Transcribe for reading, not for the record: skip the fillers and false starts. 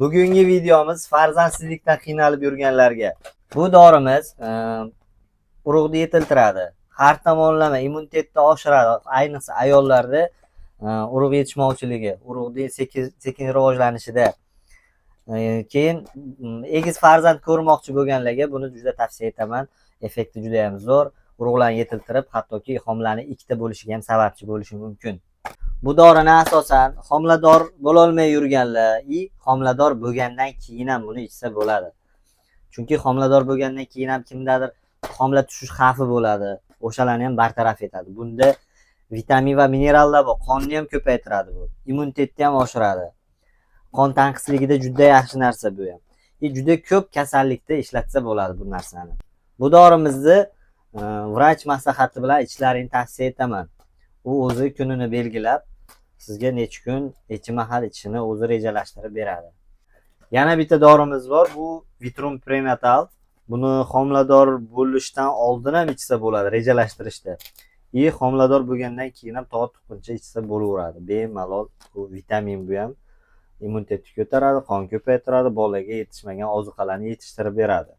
Bugungi videomiz farzandsizlikdan qiynalib yurganlarga. Bu dorimiz urug'ni yetiltiradi. Har tomonlama immunitetni oshiradi. Ayniqsa ayollarda urug' yetishmovchiligi, urug'ning sekin rivojlanishida. Keyin egiz farzand ko'rmoqchi bo'lganlarga buni juda tavsiya etaman. Effekti juda ham zo'r. Urug'larni yetiltirib, hattoki homilaning ikkita bo'lishiga ham sababchi bo'lishi mumkin. Bu dorini asosan homilador bo'lolmay yurganlar homilador bo'lgandan keyin ham buni ichsa bo'ladi. Chunki homilador bo'lgandan keyin ham kimdadir homila tushish xavfi bo'ladi. O'shalarni ham bartaraf etadi. Bunda vitamin va minerallar bor. Qonni ham ko'paytiradi bu. Immunitetni ham oshiradi. Qon tanqisligida juda yaxshi narsa bu ham. Juda ko'p kasallikda ishlatsa bo'ladi bu narsani. Bu dorimizni vrach maslahati bilan ichishlaringni tavsiya etaman. U o'zi kunini belgilab, sizga necha kun, necha mahal ichishini o'zi rejalashtirib beradi. Yana bitta dorimiz bor, bu Vitrum prenatal. Buni homilador bo'lishdan oldin ham ichsa bo'ladi, rejalashtirishda. Homilador bo'lgandan keyin ham tuqquncha ichsa bo'laveradi. Bemalol, bu vitamin bu ham immunitetni ko'taradi, qon ko'paytiradi, bolaga yetishmagan ozuqalarni yetishtirib beradi.